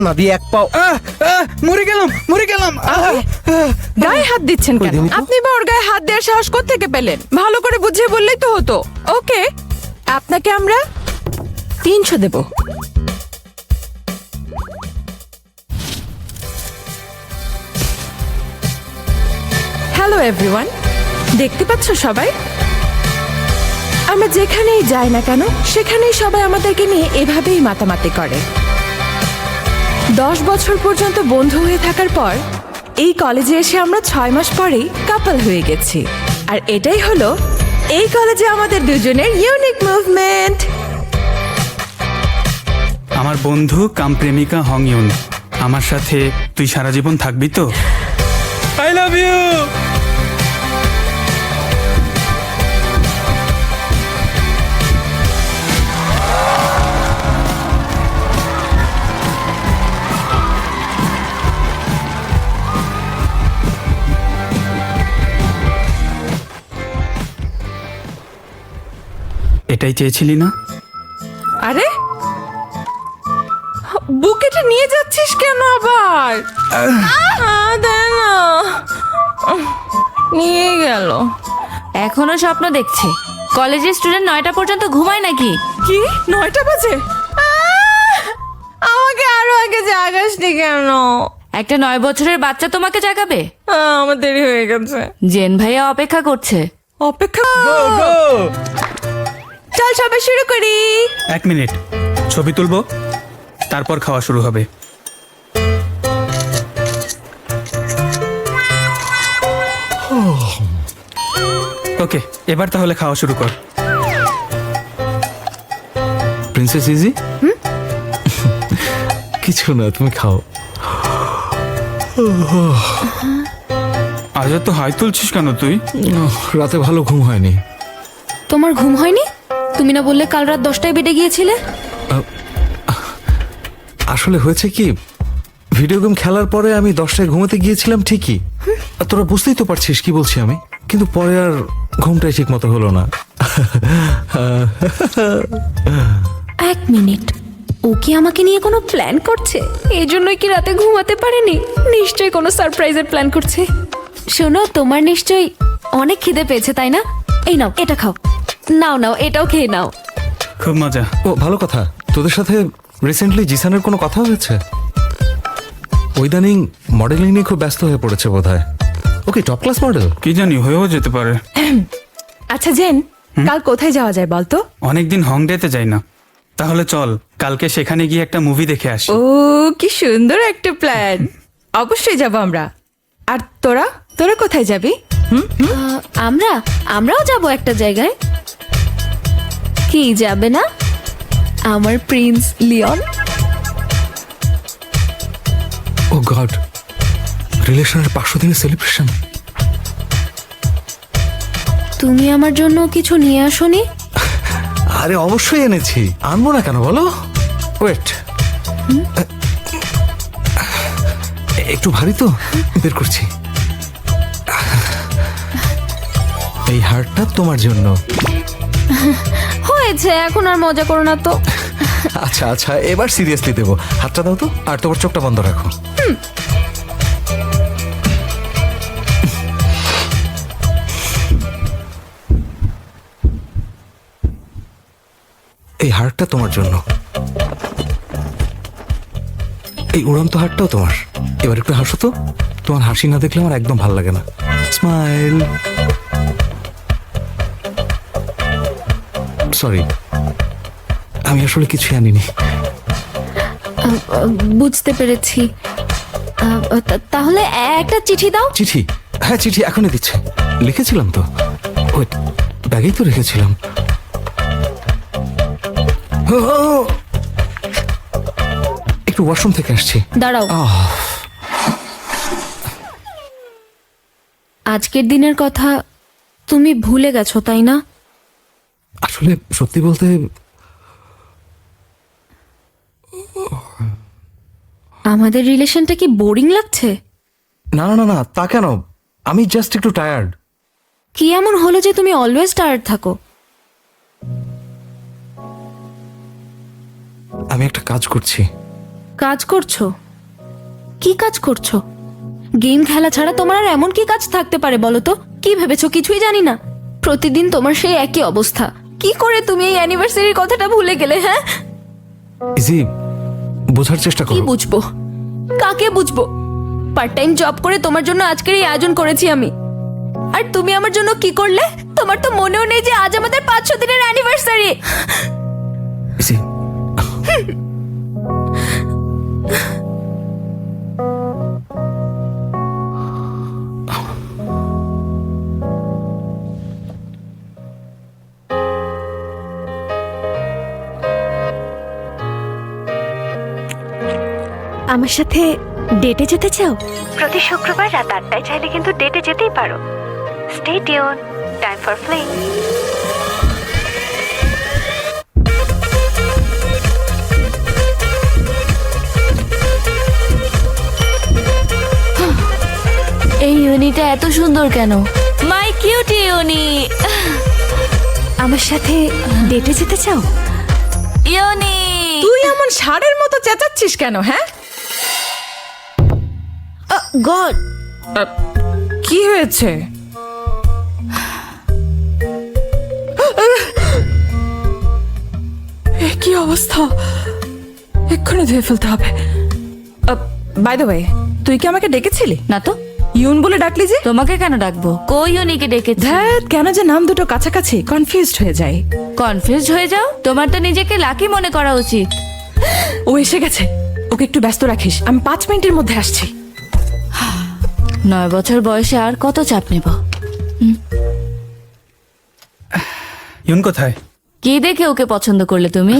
না দিয়ে এক পাও। মরে গেলাম। গায়ে হাত দিচ্ছেন কেন? আপনি বা ওর গায়ে হাত দেওয়ার সাহস কোত্থেকে পেলেন? ভালো করে বুঝিয়ে বললেই তো হতো। ওকে, আপনাকে আমরা 300 দেব। হ্যালো এভরিওয়ান, দেখতে পাচ্ছ সবাই? আমরা যেখানেই যাই না কেন সেখানেই সবাই আমাদেরকে নিয়ে এভাবেই মাতামাতি করে। 10 বছর পর্যন্ত বন্ধু হয়ে থাকার পর এই কলেজে এসে আমরা 6 মাস পরেই কাপল হয়ে গেছি। আর এটাই হলো এই কলেজে আমাদের দুজনের ইউনিক মুভমেন্ট। আমার বন্ধু কাম প্রেমিকা হং ইউন, আমার সাথে তুই সারা জীবন থাকবি তো? I love you. এটাই চেয়েছিলি না? আরে বুকেটা নিয়ে যাচ্ছিস কেন আবার? দে না। নিয়ে গেল। এখনো স্বপ্ন দেখছে। কলেজের স্টুডেন্ট 9টা পর্যন্ত ঘুমায় নাকি? কি 9টা বাজে? আমাকে আরো আগে জাগাসনি কেন? একটা 9 বছরের বাচ্চা তোমাকে জাগাবে? আমার দেরি হয়ে গেছে। জেন ভাইয়া অপেক্ষা করছে। অপেক্ষা। চল সবাই শুরু করি। 1 মিনিট, ছবি তুলবো, তারপর খাওয়া শুরু হবে। ওকে, এবার তাহলে খাওয়া শুরু কর। প্রিন্সেস ইজি, কিছু না, তুমি খাও। আজ তো হাই তুলছিস কেন তুই? রাতে ভালো ঘুম হয়নি। তোমার ঘুম হয়নি? তুমি না বললে কাল রাত 10টায় বেডে গিয়েছিলে? আসলে হয়েছে কি, ভিডিও গেম খেলার পরে আমি 10টায় ঘুমাতে গিয়েছিলাম ঠিকই, আর তোরা বুঝতেই তো পারছিস কি বলছি আমি, কিন্তু পরে আর ঘুমটাই ঠিক মতো হলো না। 1 মিনিট, ও কি আমাকে নিয়ে কোনো প্ল্যান করছে? এই জন্যই কি রাতে ঘুমাতে পারেনি? নিশ্চয়ই কোনো সারপ্রাইজের প্ল্যান করছে। শোনো, তোমার নিশ্চয়ই অনেক খিদে পেয়েছে, তাই না? এই নাও, এটা খাও। নাও নাও, এটাও খেয়ে নাও। খুব মজা। ও ভালো কথা, তোদের সাথে রিসেন্টলি জিসানের কোনো কথা হয়েছে? ইদানিং মডেলিং নিয়ে খুব ব্যস্ত হয়ে পড়েছে বোধহয়। ওকে, টপ ক্লাস মডেল। কি জানি, হয়েও যেতে পারে। আচ্ছা জেন, কাল কোথায় যাওয়া যায় বলতো? অনেকদিন হংডেতে যাই না, তাহলে চল কালকে সেখানে গিয়ে একটা মুভি দেখে আসি। ও কি সুন্দর একটা প্ল্যান। অবশ্যই যাব আমরা। আর তোরা তোরা কোথায় যাবি? আমরাও যাব একটা জায়গায়। কি যাবে না? আমার প্রিন্স লিওন। ও গড, রিলেশনের 500 দিনের সেলিব্রেশন। তুমি আমার জন্য কিছু নিয়ে আসোনি? আরে অবশ্যই এনেছি, আনবো না কেন বলো। ওয়েট, একটু ভারী তো, বের করছি। এই হারটা তোমার জন্য। হয়েছে, এখন আর মজা করো না তো। আচ্ছা আচ্ছা, এবার সিরিয়াসলি দেবো। হাতটা দাও তো, আর তোমার চোখটা বন্ধ রাখো। এই হারটা তোমার জন্য। এই উড়ন্ত হারটাও তোমার। এবার একটু হাসো তো, তোমার হাসি না দেখলে আমার একদম ভালো লাগে না। স্মাইল। সরি, আমি আসলে কিছুই আনিনি। বুঝতে পেরেছি। তাহলে একটা চিঠি দাও। চিঠি? হ্যাঁ, চিঠি এখনই দিচ্ছে। লিখেছিলাম তো, ওয়েট, ব্যাগেই তো রেখেছিলাম। ও, একটু ওয়াশরুম থেকে আসছি। দাঁড়াও। আজকের দিনের কথা তুমি ভুলে গেছো, তাই না? আসলে সত্যি বলতে, আমাদের রিলেশনটা কি বোরিং লাগছে? না না না না, তা কেন? আমি জাস্ট একটু টায়ার্ড। কি এমন হলো যে তুমি অলওয়েজ টায়ার্ড থাকো? আমি একটা কাজ করছি। কাজ করছো? কি কাজ করছো? গেম খেলা ছাড়া তোমার আর এমন কি কাজ থাকতে পারে বলো তো? কি ভেবেছো কিছুই জানি না? প্রতিদিন তোমার সেই একই অবস্থা। কি করে তুমি এই অ্যানিভার্সারির কথাটা ভুলে গেলে? হ্যাঁ, ইজি, বোঝার চেষ্টা কি করো। বুঝবো? কাকে বুঝবো? পার্ট টাইম জব করে তোমার জন্য আজকের এই আয়োজন করেছি আমি, আর তুমি আমার জন্য কি করলে? তোমার তো মনেও নেই যে আজ আমাদের 500 দিনের অ্যানিভার্সারি। ইজি, আমার সাথে ডেটে যেতে চাও? প্রতি শুক্রবার রাত 8টায় চাইলে কিন্তু ডেটে যেতেই পারো। Stay tune, time for playing. এই ইউনিটা এত সুন্দর কেন? মাই কিউট ইউনি। আমার সাথে ডেটে যেতে চাও? ইউনি, তুই এমন ষাঁড়ের মতো চেঁচাচ্ছিস কেন? হ্যাঁ, গড, কি হয়েছে? এ কি অবস্থা! এক্ষুনি ধুয়ে ফেলতে হবে। বাই দ্য ওয়ে, তুই কি আমাকে ডেকেছিলি? না তো। ইউন বলে ডাকলি যে? তোমাকে কেন ডাকবো? কই ইউনিকে ডেকেছি? ধ্যাত, কেন যে নাম দুটো কাছাকাছি, কনফিউজড হয়ে যায়। কনফিউজ হয়ে যাও? তোমার তো নিজেকে লাকি মনে করা উচিত। ও এসে গেছে, ওকে একটু ব্যস্ত রাখিস, আমি 5 মিনিটের মধ্যে আসছি। 9 বছর বয়সে আর কত চাপ নেব? ইউন কোথায়? কি দেখে ওকে পছন্দ করলে তুমি?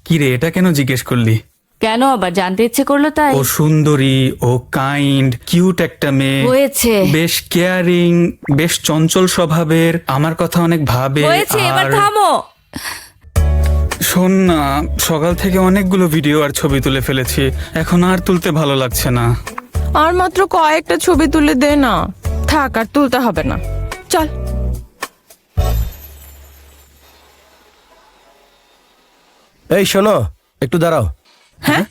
কি রে, এটা কেন জিজ্ঞেস করলি? কেন আবার জানতে ইচ্ছে করলো তাই? ও সুন্দরী, ও কাইন্ড, কিউট একটা মেয়ে, হয়েছে, বেশ কেয়ারিং, বেশ চঞ্চল স্বভাবের, আমার কথা অনেক ভাবে। হয়েছে, এবার আর থামো। শোন না, সকাল থেকে অনেকগুলো ভিডিও আর ছবি তুলে ফেলেছি, এখন আর তুলতে ভালো লাগছে না। আর মাত্র কয়েকটা ছবি তুলে দে না। থাক, আর তুলতে হবে না, চল। এই শোনো, একটু দাঁড়াও। হ্যাঁ,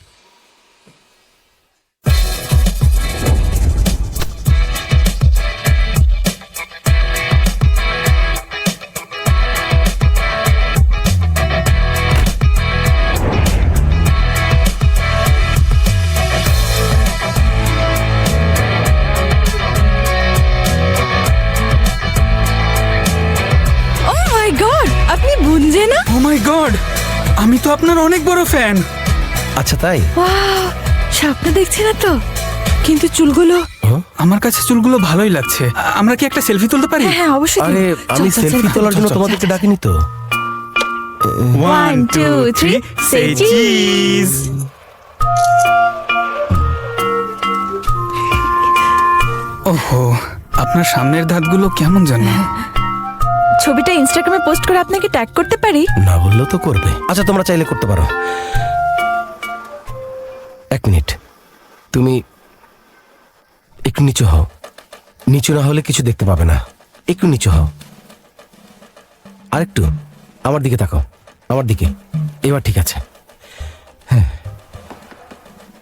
ও মাই গড, আপনি বুনজে না? ও মাই গড, আমি তো আপনার অনেক বড় ফ্যান। আচ্ছা তাই? ওয়াও, স্বপ্ন দেখছে না তো? কিন্তু চুলগুলো, আমার কাছে চুলগুলো ভালোই লাগছে। আমরা কি একটা সেলফি তুলতে পারি? হ্যাঁ অবশ্যই। আরে আমি চল, চল, সেলফি চল, তোলার জন্য চল, তোমাদেরকে ডাকিনি তো। 1 2 3 say cheese. ওহো, আপনার সামনের দাঁতগুলো কেমন জানো? ছবিটা ইনস্টাগ্রামে পোস্ট করে আপনাকে ট্যাগ করতে পারি? না বললেও তো করবে। আচ্ছা তোমরা চাইলে করতে পারো। 1 মিনিট, তুমি একটু নিচু হও। নিচু না হলে কিছু দেখতে পাবে না। একটু নিচু হও, আরেকটু আমার দিকে তাকাও, আমার দিকে। এবার ঠিক আছে। হ্যাঁ,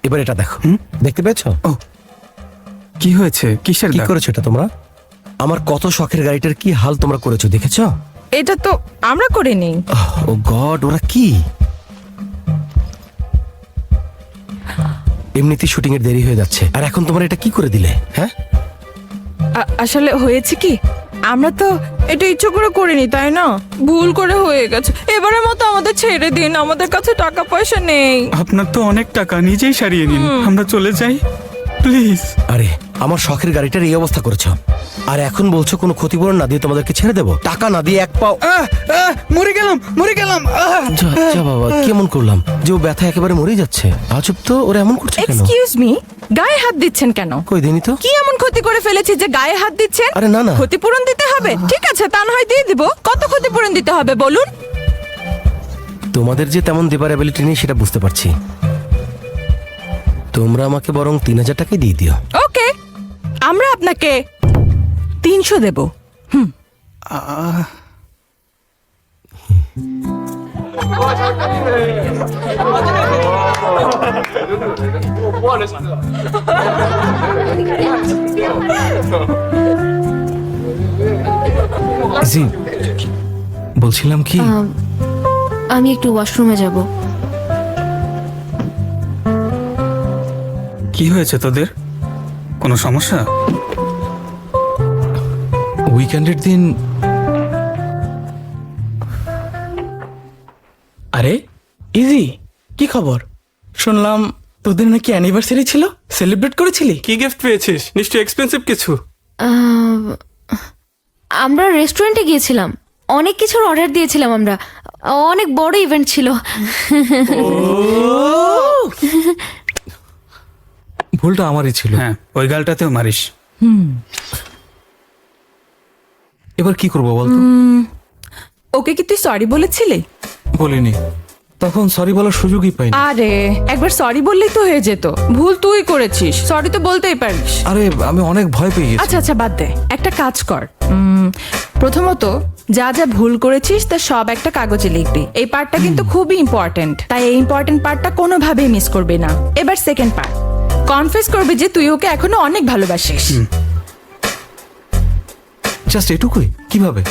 এবার এটা দেখো। দেখতে পেয়েছো? ও, কি হয়েছে? কিসের কি দাগ? করেছো এটা তোমরা? আমার কত শখের গাড়িটার কি হাল তোমরা করেছো, দেখেছো? এটা তো আমরা করিনি। ও গড, ওরা কি? এমনিতেই শুটিং এর দেরি হয়ে যাচ্ছে, আর এখন তোমরা এটা কি করে দিলে? হ্যাঁ, আসলে হয়েছে কি, আমরা তো এটা ইচ্ছে করে করিনি, তাই না? ভুল করে হয়ে গেছে। এবারের মতো আমাদের ছেড়ে দিন, আমাদের কাছে টাকা পয়সা নেই। আপনার তো অনেক টাকা, নিজেই সারিয়ে নিন, আমরা চলে যাই প্লিজ। আরে আমার শখের গাড়িটার এই অবস্থা করেছো, আর এখন বলছো কোনো ক্ষতিপূরণ না দিয়ে তোমাদেরকে ছেড়ে দেবো? টাকা না দিয়ে এক পাও। মরে গেলাম, মরে গেলাম। যা যা বাবা, কেমন করলাম যে ও ব্যথা একেবারে মরেই যাচ্ছে। আজব তো, ওরা এমন করছে কেন? এক্সকিউজ মি, গায়ে হাত দিচ্ছেন কেন? কই দিনই তো। কি এমন ক্ষতি করে ফেলেছি যে গায়ে হাত দিচ্ছেন? আরে না না, ক্ষতিপূরণ দিতে হবে, ঠিক আছে, তা না হয় দিয়ে দিব। কত ক্ষতিপূরণ দিতে হবে বলুন? তোমাদের যে তেমন দেবার অ্যাবিলিটি নেই সেটা বুঝতে পারছি। তোমরা আমাকে বরং 3000 টাকাই দিয়ে দিও। ওকে, আমরা আপনাকে 300 দেব। জি বলছিলাম কি, আমি একটু ওয়াশরুমে যাব। কি হয়েছে তোদের? কোনো সমস্যা? উইকেন্ডের দিন আরে ইজি, কি খবর? শুনলাম তোদের নাকি অ্যানিভার্সারি ছিল, সেলিব্রেট করেছিলি? কি গিফট পেয়েছিস? নিশ্চয়ই এক্সপেন্সিভ কিছু। আমরা রেস্টুরেন্টে গিয়েছিলাম, অনেক কিছুর অর্ডার দিয়েছিলাম আমরা, অনেক বড় ইভেন্ট ছিল। ভুলটা আমারই ছিল। হ্যাঁ, ওই গালটাতেও মারিস। এবার কি করবো বলতো? ওকে কি তুই সরি বলেছিলি? বলিনি, তখন সরি বলার সুযোগই পাইনি। আরে একবার সরি বললেই তো হয়ে যেত। ভুল তুই করেছিস, সরি তো বলতেই পারিস। আরে আমি অনেক ভয় পেয়ে গেছি। আচ্ছা আচ্ছা বাদ দে, একটা কাজ কর। প্রথমত যা যা ভুল করেছিস তা সব একটা কাগজে লিখবি। এই পার্টটা কিন্তু খুবই ইম্পর্টেন্ট, তাই এই ইম্পর্টেন্ট পার্টটা কোনোভাবেই মিস করবি না। এবার সেকেন্ড পার্ট, কনফেস করবি যে তুই ওকে এখনো অনেক ভালোবাসিস। জাস্ট এটুকুই? কিভাবে?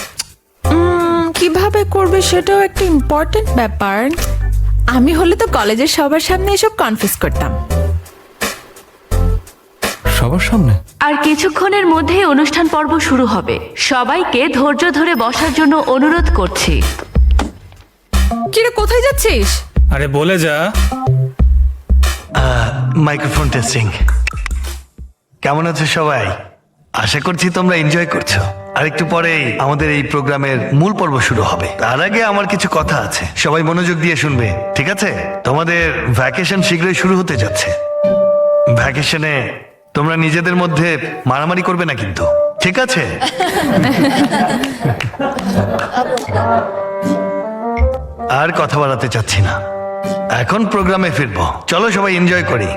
কিভাবে করবে সেটাও একটা ইম্পর্টেন্ট ব্যাপার। আমি হলে তো কলেজের সবার সামনে এসব কনফেস করতাম। সবার সামনে? আর কিছুক্ষণের মধ্যেই অনুষ্ঠান পর্ব শুরু হবে। সবাইকে ধৈর্য ধরে বসার জন্য অনুরোধ করছি। কিরে কোথায় যাচ্ছিস? আরে বলে যা। Microphone testing. কেমন আছো সবাই? আশা করছি তোমরা এনজয় করছো। আর একটু পরেই আমাদের এই প্রোগ্রামের মূল পর্ব শুরু হবে। তার আগে আমার কিছু কথা আছে, সবাই মনোযোগ দিয়ে শুনবে, ঠিক আছে? তোমাদের ভ্যাকেশন শীঘ্রই শুরু হতে যাচ্ছে। ভ্যাকেশনে তোমরা নিজেদের মধ্যে মারামারি করবে না কিন্তু, ঠিক আছে? আর কথা বাড়াতে চাচ্ছি না, এখন প্রোগ্রামে ফিরবো। চলো সবাই এনজয় করি।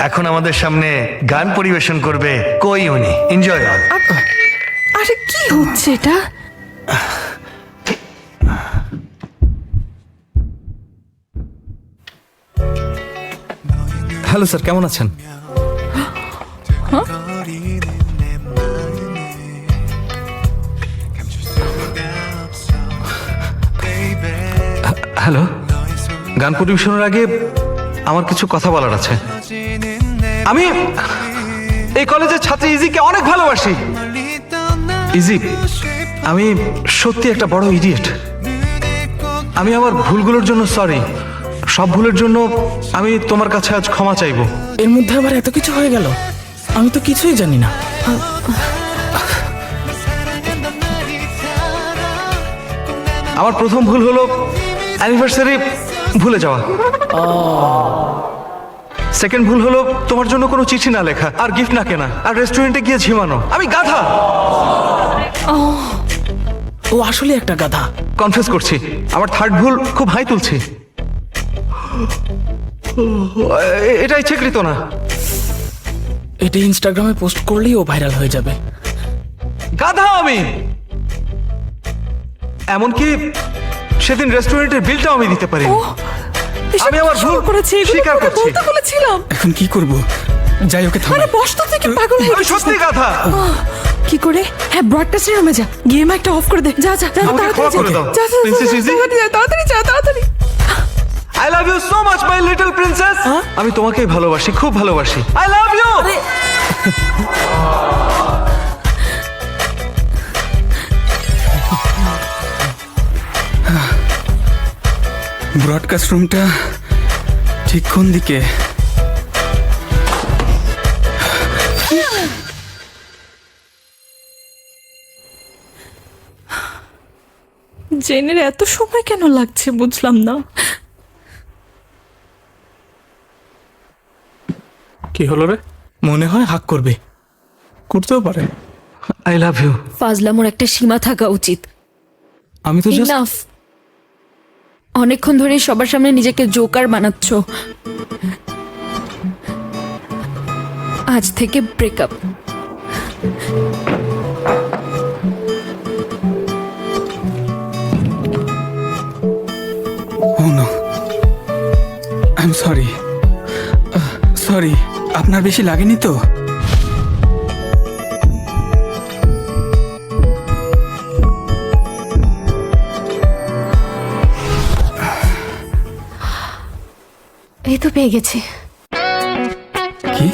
এখন আমাদের সামনে গান পরিবেশন করবে কই উনি। Enjoy all. আরে কি হচ্ছে এটা? হ্যালো স্যার, কেমন আছেন? হ্যালো, গান পরিবেশনের আগে আমার কিছু কথা বলার আছে। আমি এই কলেজের ছাত্রী ইজিকে অনেক ভালোবাসি। ইজি, আমি সত্যি একটা বড় ইডিয়েট। আমি আমার ভুলগুলোর জন্য সরি। সব ভুলের জন্য আমি তোমার কাছে আজ ক্ষমা চাইবো। এর মধ্যে আবার এত কিছু হয়ে গেল, আমি তো কিছুই জানি না। আমার প্রথম ভুল হলো অ্যানিভার্সারি ভুলে যাওয়া। সেকেন্ড ভুল হলো তোমার জন্য কোনো চিঠি না লেখা আর গিফট না কেনা আর রেস্টুরেন্টে গিয়ে ঝিমানো। আমি গাধা। ও আসলে একটা গাধা। কনফেস করছি, আমার থার্ড ভুল খুব হাই তুলছি। এটা ইচ্ছাকৃত না। এটা ইনস্টাগ্রামে পোস্ট করলেই ও ভাইরাল হয়ে যাবে। গাধা আমি। এমনকি সেদিন রেস্টুরেন্টের বিলটাও আমি দিতে পারি। আমি আমার ভুল করেছি, স্বীকার করছি। বলতে বলেছিলাম। এখন কি করব? যাই, ওকে থামাই। আরে বস তো, থেকে পাগল হয়ে আমি গেছিস সত্যি গাধা। কি করে? হ্যাঁ, ব্রডকাস্টের রুমে যা, গিয়ে মাইকটা অফ করে দে। যা যা যা, আমাকে ক্ষমা করে দাও, Princess Izzy। তাড়াতাড়ি যা, তাড়াতাড়ি। I love you so much, my little princess. আমি তোমাকেই ভালোবাসি, খুব ভালোবাসি। I love you. ব্রডকাস্ট রুমটা ঠিক কোন দিকে? জেনের এত সময় কেন লাগছে বুঝলাম না। কি হলো রে? মনে হয় হাক করবে। করতেও পারে। I love you. ফাজলামোর একটা সীমা থাকা উচিত। আমি তো জাস্ট ইনাফ। অনেকক্ষণ ধরে সবার সামনে নিজেকে জোকার বানাচ্ছ। আজ থেকে breakup. Oh I am sorry, sorry. আপনার বেশি লাগেনি তো? এই তো পেয়ে গেছি। কি?